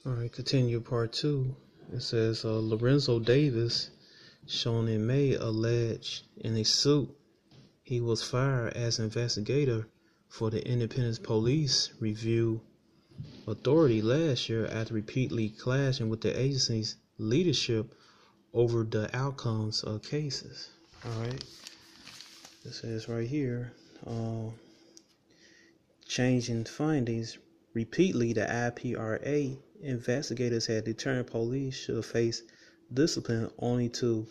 All right, continue part 2. It says Lorenzo Davis, shown in May, alleged in a suit he was fired as investigator for the Independent Police Review Authority last year after repeatedly clashing with the agency's leadership over the outcomes of cases. All right, it says right here, changing findings. Repeatedly, the IPRA investigators had determined police should face discipline only to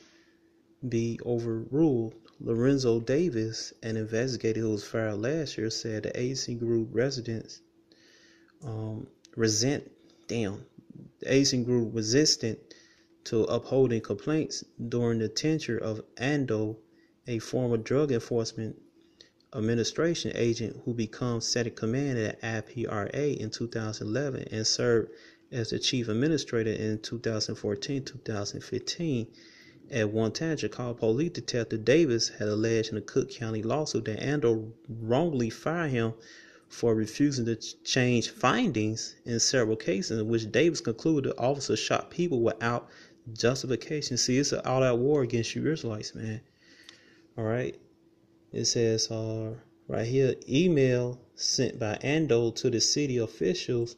be overruled. Lorenzo Davis, an investigator who was fired last year, said the agency grew resistant to upholding complaints during the tenure of Ando, a former drug enforcement administration agent who became second command at IPRA in 2011 and served as the chief administrator in 2014-2015. At one time, Chicago Police Detective Davis had alleged in a Cook County lawsuit that Ando wrongly fired him for refusing to change findings in several cases in which Davis concluded the officer shot people without justification. See, it's an all-out war against you Israelites, man. All right. It says right here, email sent by Ando to the city officials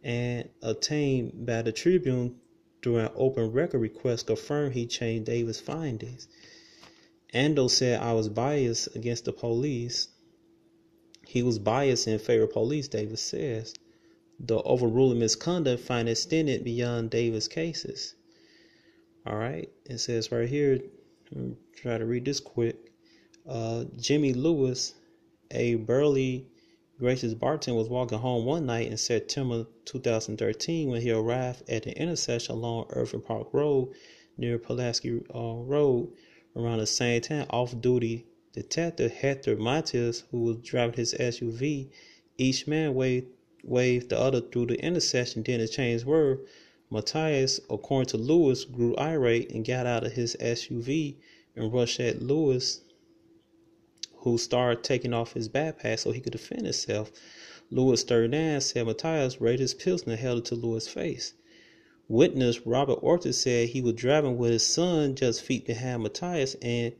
and obtained by the Tribune through an open record request confirmed he changed Davis' findings. Ando said, I was biased against the police. He was biased in favor of police, Davis says. The overruling misconduct find extended beyond Davis' cases. All right, it says right here, try to read this quick. Jimmy Lewis, a burly, gracious bartender, was walking home one night in September 2013 when he arrived at the intersection along Irving Park Road near Pulaski Road. Around the same time, off-duty detective Hector Matias, who was driving his SUV, each man waved the other through the intersection, then exchanged words. Matias, according to Lewis, grew irate and got out of his SUV and rushed at Lewis, who started taking off his backpack so he could defend himself. Lewis stirred down, said Matias raised his pistol and held it to Lewis' face. Witness Robert Ortiz said he was driving with his son just feet behind Matias, and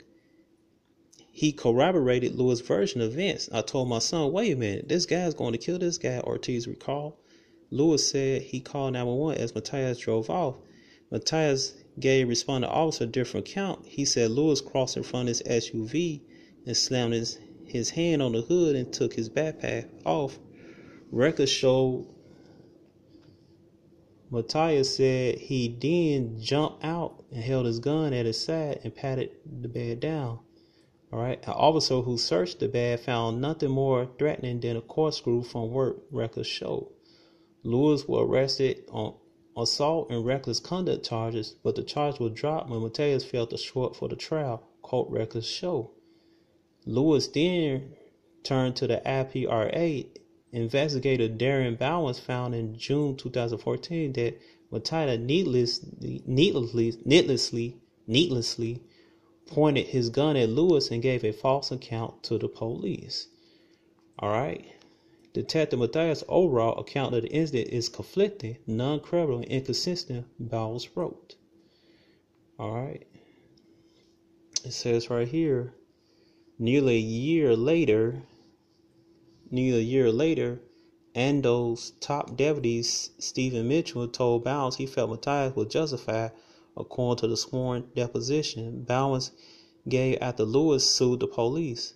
he corroborated Lewis' version of events. I told my son, wait a minute, this guy's going to kill this guy, Ortiz recalled. Lewis said he called 911 as Matias drove off. Matias gave responding officer a different account. He said Lewis crossed in front of his SUV and slammed his hand on the hood and took his backpack off. Records showed Matias said he then jumped out and held his gun at his side and patted the bed down. All right. An officer who searched the bed found nothing more threatening than a corkscrew from work, records showed. Lewis was arrested on assault and reckless conduct charges, but the charge was dropped when Matias fell short for the trial, court records show. Lewis then turned to the IPRA. Investigator Darren Bowens found in June 2014 that Matias needlessly pointed his gun at Lewis and gave a false account to the police. All right. Detective Matias' overall account of the incident is conflicting, non-credible, and inconsistent, Bowles wrote. All right. It says right here, nearly a year later, Ando's top deputy, Stephen Mitchell, told Bowens he felt Matias was justified according to the sworn deposition Bowens gave after Lewis sued the police.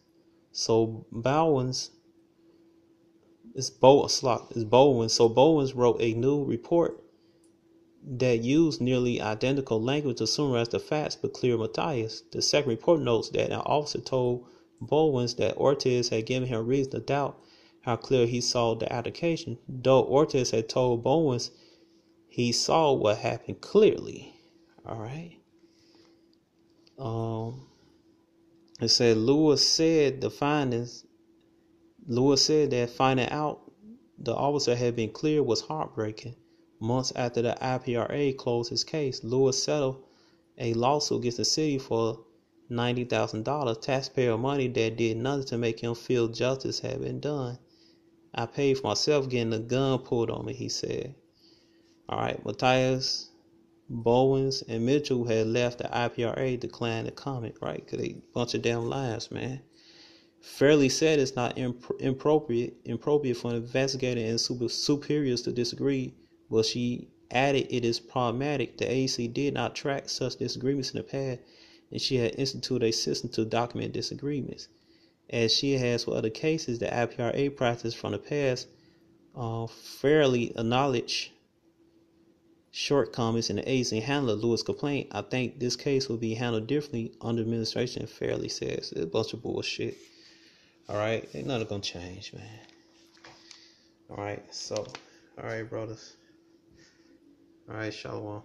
So Bowens wrote a new report that used nearly identical language to summarize the facts but clear Matias. The second report notes that an officer told Bowens that Ortiz had given him reason to doubt how clear he saw the altercation, though Ortiz had told Bowens he saw what happened clearly. All right. It said Lewis said that finding out the officer had been cleared was heartbreaking. Months after the IPRA closed his case, Lewis settled a lawsuit against the city for $90,000, taxpayer money that did nothing to make him feel justice had been done. I paid for myself getting a gun pulled on me, he said. All right, Matthias, Bowens, and Mitchell had left the IPRA, declined to comment, right? Because they bunch of damn lies, man. Fairly said it's not inappropriate for an investigator and superiors to disagree, but she added it is problematic. The AEC did not track such disagreements in the past, and she had instituted a system to document disagreements. As she has with other cases, the IPRA practice from the past fairly acknowledge shortcomings in the agency handler Lewis' complaint. I think this case will be handled differently under administration, fairly says. It's a bunch of bullshit. Alright, ain't nothing gonna change, man. Alright, so, alright, brothers. Alright, shalom.